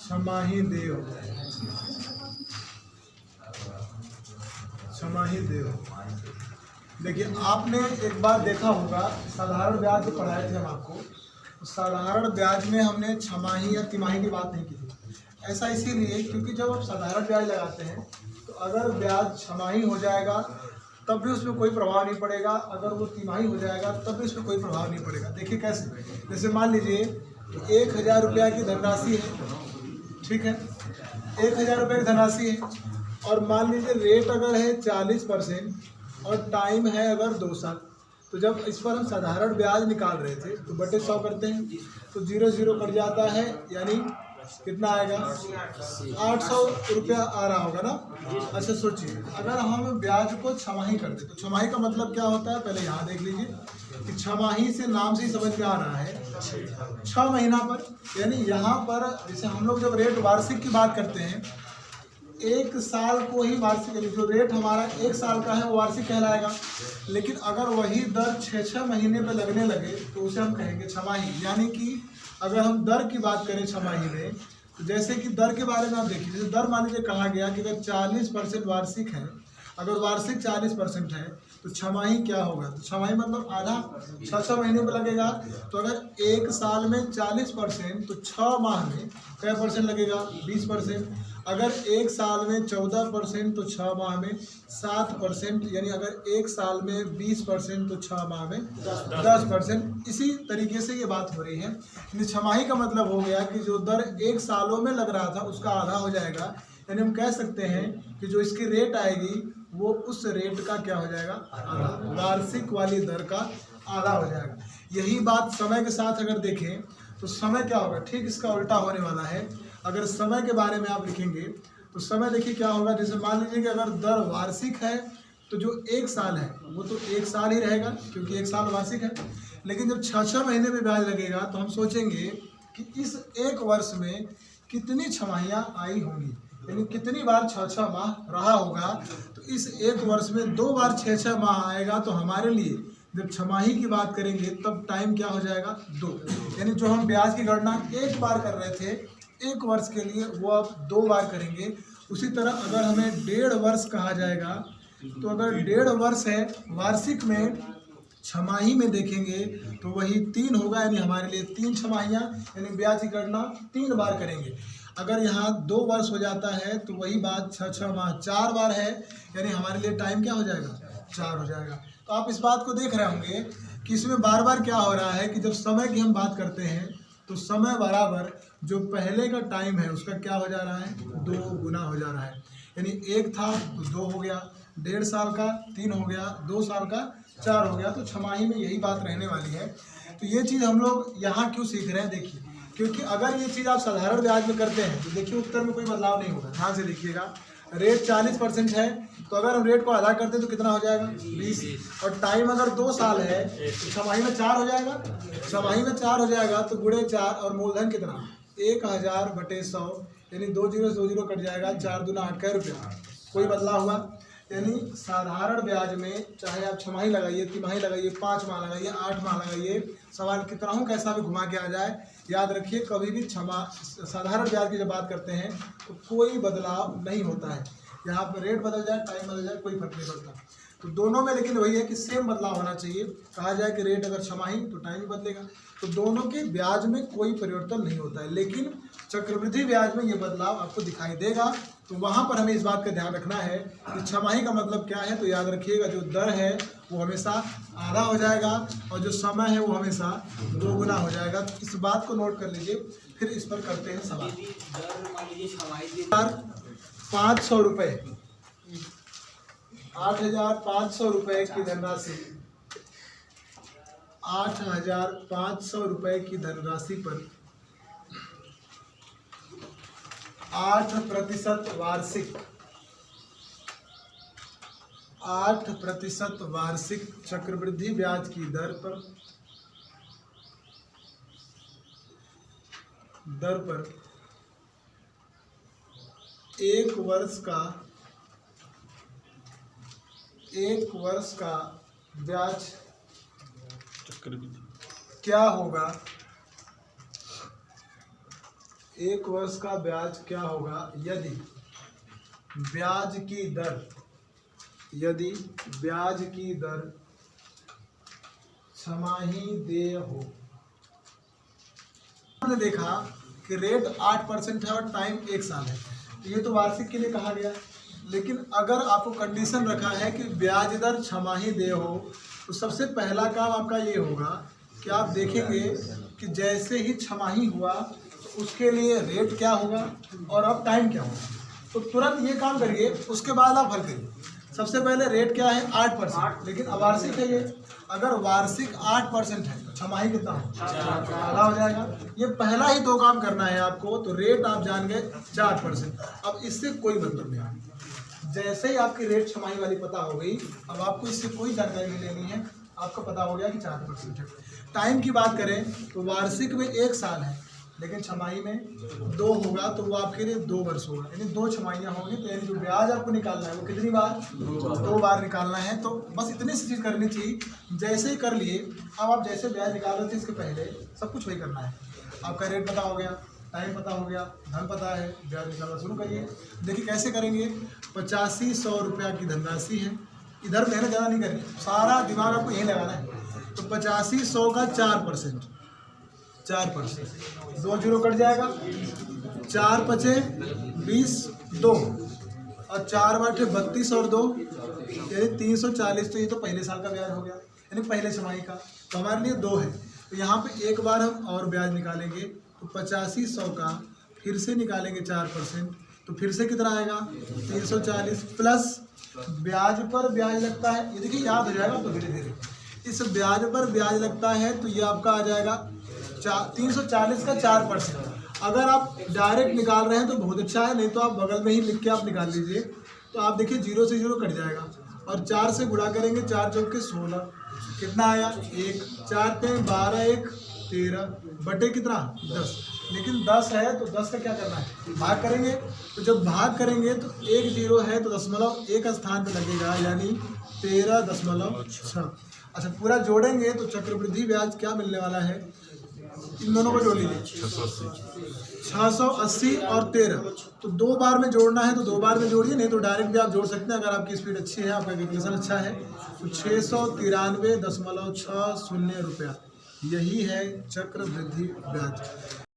छमाही देय देखिए, आपने एक बार देखा होगा साधारण ब्याज जो पढ़ाए थे हम आपको, तो साधारण ब्याज में हमने छमाही या तिमाही की बात नहीं की थी। ऐसा इसीलिए क्योंकि जब आप साधारण ब्याज लगाते हैं तो अगर ब्याज छमाही हो जाएगा तब भी उसमें कोई प्रभाव नहीं पड़ेगा, अगर वो तिमाही हो जाएगा तब भी उसमें कोई प्रभाव नहीं पड़ेगा। देखिए कैसे, जैसे मान लीजिए 1000 रुपया की धनराशि है, ठीक है, 1000 रुपये की धनराशि है और मान लीजिए रेट अगर है 40% और टाइम है अगर 2 साल, तो जब इस पर हम साधारण ब्याज निकाल रहे थे तो बटे 100 करते हैं तो 0 कट जाता है, यानी कितना आएगा 800 रुपया आ रहा होगा ना। अच्छा सोचिए, अगर हम ब्याज को छमाही कर दे तो छमाही का मतलब क्या होता है, पहले यहाँ देख लीजिए कि छमाही से नाम से ही समझ में आ रहा है 6 महीना पर, यानी यहाँ पर जैसे हम लोग जब रेट वार्षिक की बात करते हैं, 1 साल को ही वार्षिक, जो रेट हमारा 1 साल का है वो वार्षिक कहलाएगा। लेकिन अगर वही दर 6 महीने पे लगने लगे तो उसे हम कहेंगे छमाही। यानी कि अगर हम दर की बात करें छमाही में, तो जैसे कि दर के बारे में आप देखिए, जैसे दर मान लीजिए कहा गया कि अगर 40% वार्षिक है, अगर वार्षिक 40% है तो छमाही क्या होगा, तो छमाही मतलब आधा 6 महीने पे लगेगा। तो अगर 1 साल में 40% तो 6 माह में क्या परसेंट लगेगा, 20%। अगर 1 साल में 14% तो 6 माह में 7%, यानी अगर 1 साल में 20% तो 6 माह में 10%। इसी तरीके से ये बात हो रही है। छमाही का मतलब हो गया कि जो दर 1 सालों में लग रहा था उसका आधा हो जाएगा, यानी हम कह सकते हैं कि जो इसकी रेट आएगी वो उस रेट का क्या हो जाएगा, आधा, वार्षिक वाली दर का आधा हो जाएगा। यही बात समय के साथ अगर देखें तो समय क्या होगा, ठीक इसका उल्टा होने वाला है। अगर समय के बारे में आप लिखेंगे तो समय देखिए क्या होगा, जैसे मान लीजिए कि अगर दर वार्षिक है तो जो 1 साल है वो तो 1 साल ही रहेगा क्योंकि 1 साल वार्षिक है। लेकिन जब 6 महीने में ब्याज लगेगा तो हम सोचेंगे कि इस 1 वर्ष में कितनी छमाहियाँ आई होंगी, यानी कितनी बार 6 माह रहा होगा। तो इस 1 वर्ष में 2 बार 6 माह आएगा, तो हमारे लिए जब छमाही की बात करेंगे तब टाइम क्या हो जाएगा, 2। यानी जो हम ब्याज की गणना 1 बार कर रहे थे 1 वर्ष के लिए, वो अब 2 बार करेंगे। उसी तरह अगर हमें 1.5 वर्ष कहा जाएगा तो अगर 1.5 वर्ष है वार्षिक में, छमाही में देखेंगे तो वही 3 होगा, यानी हमारे लिए 3 छमाहियाँ, यानी ब्याज की गणना 3 बार करेंगे। अगर यहाँ 2 वर्ष हो जाता है तो वही बात 6 माह 4 बार है, यानी हमारे लिए टाइम क्या हो जाएगा, 4 हो जाएगा। तो आप इस बात को देख रहे होंगे कि इसमें बार बार क्या हो रहा है कि जब समय की हम बात करते हैं तो समय बराबर जो पहले का टाइम है उसका क्या हो जा रहा है, 2 गुना हो जा रहा है। यानी 1 था तो 2 हो गया, 1.5 साल का 3 हो गया, 2 साल का 4 हो गया। तो छमाही में यही बात रहने वाली है। तो ये चीज़ हम लोग यहाँ क्यों सीख रहे हैं, देखिए, क्योंकि अगर ये चीज़ आप साधारण ब्याज में करते हैं तो देखिए उत्तर में कोई बदलाव नहीं होगा। ध्यान से देखिएगा, रेट 40% है तो अगर हम रेट को आधा करते हैं तो कितना हो जाएगा, 20, और टाइम अगर 2 साल है तो छमाही में 4 हो जाएगा, छमाही में 4 हो जाएगा तो गुणे 4, और मूलधन कितना 1000 बटे 100, यानी 2 जीरो कट जाएगा, 4 दूना 8 का रुपया, कोई बदलाव हुआ। यानी साधारण ब्याज में चाहे आप छमाही लगाइए, तिमाही लगाइए, 5 माह लगाइए, 8 माह लगाइए, सवाल कितना हूँ कैसा भी घुमा के आ जाए, याद रखिए कभी भी साधारण ब्याज की जब बात करते हैं तो कोई बदलाव नहीं होता है। यहाँ पर रेट बदल जाए, टाइम बदल जाए, कोई फर्क नहीं पड़ता। तो दोनों में लेकिन वही है कि सेम बदलाव होना चाहिए। कहा जाए कि रेट अगर छमाही तो टाइम भी बदलेगा, तो दोनों के ब्याज में कोई परिवर्तन नहीं होता है। लेकिन चक्रवृद्धि ब्याज में ये बदलाव आपको दिखाई देगा, तो वहाँ पर हमें इस बात का ध्यान रखना है कि छमाही का मतलब क्या है। तो याद रखिएगा जो दर है वो हमेशा आधा हो जाएगा और जो समय है वो हमेशा 2 गुना हो जाएगा। इस बात को नोट कर लीजिए, फिर इस पर करते हैं सवाल। 500 रुपये, 8500 रुपये की धनराशि, 8500 रुपये की धनराशि पर 8% वार्षिक, 8% वार्षिक चक्रवृद्धि ब्याज की दर पर 1 वर्ष का ब्याज चक्रवृद्धि क्या होगा, एक वर्ष का ब्याज क्या होगा यदि ब्याज की दर छमाही देय हो। हमने देखा कि रेट 8% है और टाइम 1 साल है, तो ये तो वार्षिक के लिए कहा गया। लेकिन अगर आपको कंडीशन रखा है कि ब्याज दर छमाही देय हो, तो सबसे पहला काम आपका ये होगा कि आप देखेंगे कि जैसे ही छमाही हुआ तो उसके लिए रेट क्या होगा और अब टाइम क्या होगा। तो तुरंत ये काम करिए, उसके बाद आप हल करिए। सबसे पहले रेट क्या है 8%, लेकिन अवार्षिक है ये। अगर वार्षिक 8% है तो छमाही कितना हो, आधा हो जाएगा। ये पहला ही 2 काम करना है आपको, तो रेट आप जान गए 4%। अब इससे कोई मतलब नहीं। जैसे ही आपकी रेट छमाही वाली पता हो गई, अब आपको इससे कोई जानकारी नहीं लेनी है, आपको पता हो गया कि 4% है। टाइम की बात करें तो वार्षिक में 1 साल है, लेकिन छमाही में 2 होगा, तो वो आपके लिए 2 वर्ष होगा, यानी 2 छमाहियाँ होंगी। तो यानी जो ब्याज आपको निकालना है वो कितनी बार, 2 बार निकालना है। तो बस इतनी सी चीज़ करनी थी, जैसे ही कर लिए। अब आप जैसे ब्याज निकाल रहे थे इसके पहले सब कुछ वही करना है। आपका रेट पता हो गया, टाइम पता हो गया, धन पता है, ब्याज निकालना शुरू करिए। देखिए कैसे करेंगे। 8500 रुपया की धनराशि है, इधर मेहनत ज़्यादा नहीं करनी, सारा दिमाग आपको यहीं लगाना है। तो 8500 का 4%, 2 जीरो कट जाएगा, 4 पचे 20, 2 और 4 बाटे 32 और 2 यानी 340। तो ये तो पहले साल का ब्याज हो गया, यानी पहले छमाही का। तो हमारे लिए 2 है, तो यहाँ पे एक बार हम और ब्याज निकालेंगे। तो 8500 का फिर से निकालेंगे 4%, तो फिर से कितना आएगा 340 प्लस ब्याज पर ब्याज लगता है। ये देखिए याद हो जाएगा तो धीरे धीरे। इस ब्याज पर ब्याज लगता है तो ये आपका आ जाएगा 340 का 4%। अगर आप डायरेक्ट निकाल रहे हैं तो बहुत अच्छा है, नहीं तो आप बगल में ही लिख के आप निकाल लीजिए। तो आप देखिए 0 से 0 कट जाएगा और 4 से गुणा करेंगे, 4 चौक के 16, कितना आया 1, 4 पे 12, 1 13 बटे कितना 10। लेकिन 10 है तो 10 का क्या करना है, भाग करेंगे। तो जब भाग करेंगे तो 1 0 है तो दशमलव 1 स्थान पे लगेगा, यानी 13.6। अच्छा पूरा जोड़ेंगे तो चक्रवृद्धि ब्याज क्या मिलने वाला है, इन दोनों को जोड़ लीजिए 680 और 13। तो 2 बार में जोड़ना है तो 2 बार में जोड़िए, नहीं तो डायरेक्ट भी आप जोड़ सकते हैं अगर आपकी स्पीड अच्छी है, आपका कैलकुलेशन अच्छा है। तो 693.60 रुपया, यही है चक्रवृद्धि ब्याज।